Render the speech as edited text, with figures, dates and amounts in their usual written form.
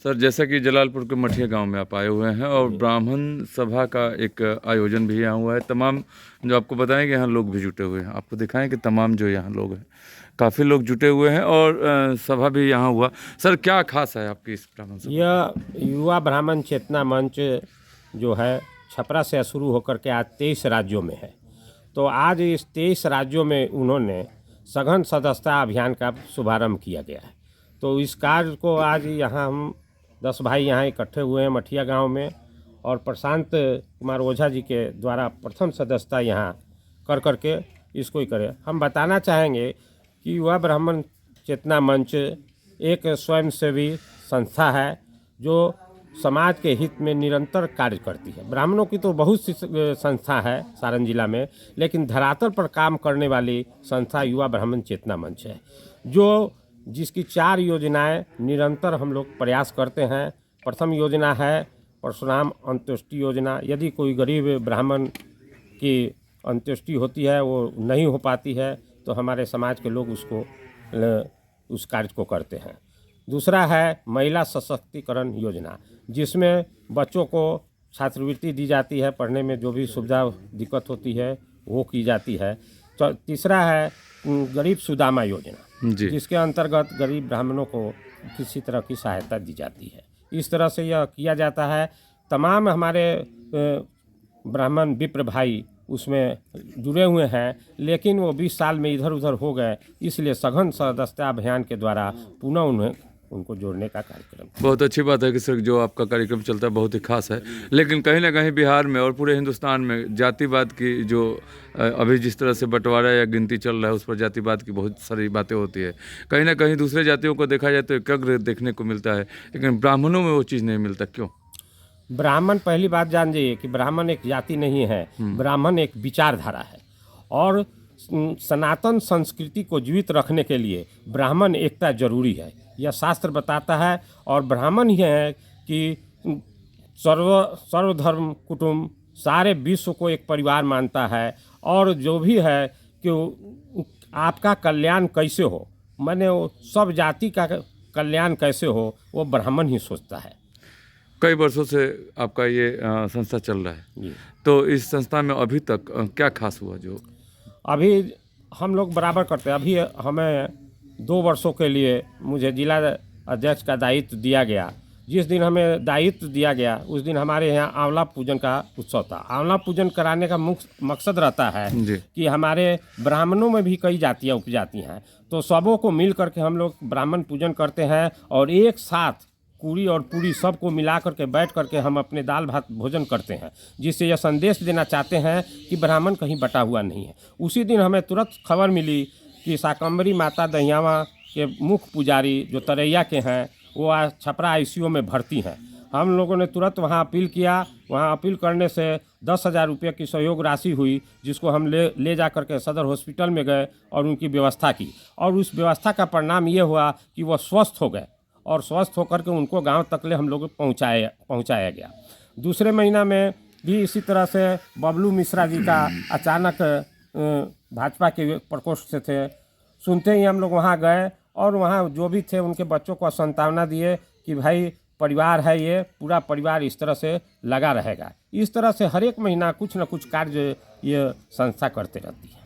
Sir, जैसा कि जलालपुर के मठिया गांव में आप आए हुए हैं और ब्राह्मण सभा का एक आयोजन भी यहाँ हुआ है। तमाम जो आपको बताएं कि यहाँ लोग भी जुटे हुए हैं, आपको दिखाएं कि तमाम जो यहाँ लोग हैं, काफ़ी लोग जुटे हुए हैं और सभा भी यहाँ हुआ। सर, क्या खास है आपकी इस ब्राह्मण सभा? यह युवा ब्राह्मण चेतना मंच जो है छपरा से शुरू होकर के आज 23 राज्यों में है। तो आज इस 23 राज्यों में उन्होंने सघन सदस्यता अभियान का शुभारंभ किया गया है। तो इस कार्य को आज यहाँ हम 10 भाई यहाँ इकट्ठे हुए हैं मठिया गांव में, और प्रशांत कुमार ओझा जी के द्वारा प्रथम सदस्यता यहाँ कर करके इसको ही करें। हम बताना चाहेंगे कि युवा ब्राह्मण चेतना मंच एक स्वयंसेवी संस्था है जो समाज के हित में निरंतर कार्य करती है। ब्राह्मणों की तो बहुत सी संस्था है सारण जिला में, लेकिन धरातल पर काम करने वाली संस्था युवा ब्राह्मण चेतना मंच है, जो जिसकी 4 योजनाएं निरंतर हम लोग प्रयास करते हैं। प्रथम योजना है परशुराम अंत्येष्टि योजना। यदि कोई गरीब ब्राह्मण की अंत्येष्टि होती है, वो नहीं हो पाती है, तो हमारे समाज के लोग उस कार्य को करते हैं। दूसरा है महिला सशक्तिकरण योजना, जिसमें बच्चों को छात्रवृत्ति दी जाती है, पढ़ने में जो भी सुविधा दिक्कत होती है वो की जाती है। तो तीसरा है गरीब सुदामा योजना, जिसके अंतर्गत गरीब ब्राह्मणों को किसी तरह की सहायता दी जाती है। इस तरह से यह किया जाता है। तमाम हमारे ब्राह्मण विप्र भाई उसमें जुड़े हुए हैं, लेकिन वो 20 साल में इधर उधर हो गए, इसलिए सघन सदस्यता अभियान के द्वारा पुनः उनको जोड़ने का कार्यक्रम। बहुत अच्छी बात है कि सर जो आपका कार्यक्रम चलता है बहुत ही खास है, लेकिन कहीं ना कहीं बिहार में और पूरे हिंदुस्तान में जातिवाद की जो अभी जिस तरह से बंटवारा या गिनती चल रहा है, उस पर जातिवाद की बहुत सारी बातें होती है। कहीं ना कहीं दूसरे जातियों को देखा जाए तो एकाग्र देखने को मिलता है, लेकिन ब्राह्मणों में वो चीज़ नहीं मिलता। क्यों? ब्राह्मण, पहली बात जान जाइए कि ब्राह्मण एक जाति नहीं है, ब्राह्मण एक विचारधारा है, और सनातन संस्कृति को जीवित रखने के लिए ब्राह्मण एकता जरूरी है, यह शास्त्र बताता है। और ब्राह्मण ही है कि सर्वधर्म कुटुंब सारे विश्व को एक परिवार मानता है, और जो भी है कि आपका कल्याण कैसे हो, माने वो सब जाति का कल्याण कैसे हो, वो ब्राह्मण ही सोचता है। कई वर्षों से आपका ये संस्था चल रहा है, तो इस संस्था में अभी तक क्या खास हुआ? जो अभी हम लोग बराबर करते हैं। अभी हमें 2 वर्षों के लिए मुझे जिला अध्यक्ष का दायित्व दिया गया। जिस दिन हमें दायित्व दिया गया उस दिन हमारे यहाँ आंवला पूजन का उत्सव था। आंवला पूजन कराने का मुख्य मकसद रहता है कि हमारे ब्राह्मणों में भी कई जातियाँ उपजाति हैं, तो सबों को मिल करके हम लोग ब्राह्मण पूजन करते हैं, और एक साथ पूरी और पूरी सबको मिला करके बैठ करके हम अपने दाल भात भोजन करते हैं, जिससे यह संदेश देना चाहते हैं कि ब्राह्मण कहीं बटा हुआ नहीं है। उसी दिन हमें तुरंत खबर मिली कि शाकंभरी माता दहियावा के मुख्य पुजारी जो तरैया के हैं, वो आज छपरा ICU में भर्ती हैं। हम लोगों ने तुरंत वहाँ अपील किया। वहाँ अपील करने से 10,000 रुपये की सहयोग राशि हुई, जिसको हम ले जा करके सदर हॉस्पिटल में गए और उनकी व्यवस्था की, और उस व्यवस्था का परिणाम ये हुआ कि वह स्वस्थ हो गए, और स्वस्थ होकर के उनको गांव तक ले हम लोग पहुंचाया गया। दूसरे महीना में भी इसी तरह से बबलू मिश्रा जी का अचानक भाजपा के प्रकोष्ठ से थे, सुनते ही हम लोग वहां गए, और वहां जो भी थे उनके बच्चों को सांत्वना दिए कि भाई परिवार है, ये पूरा परिवार इस तरह से लगा रहेगा। इस तरह से हर एक महीना कुछ न कुछ कार्य ये संस्था करते रहती है।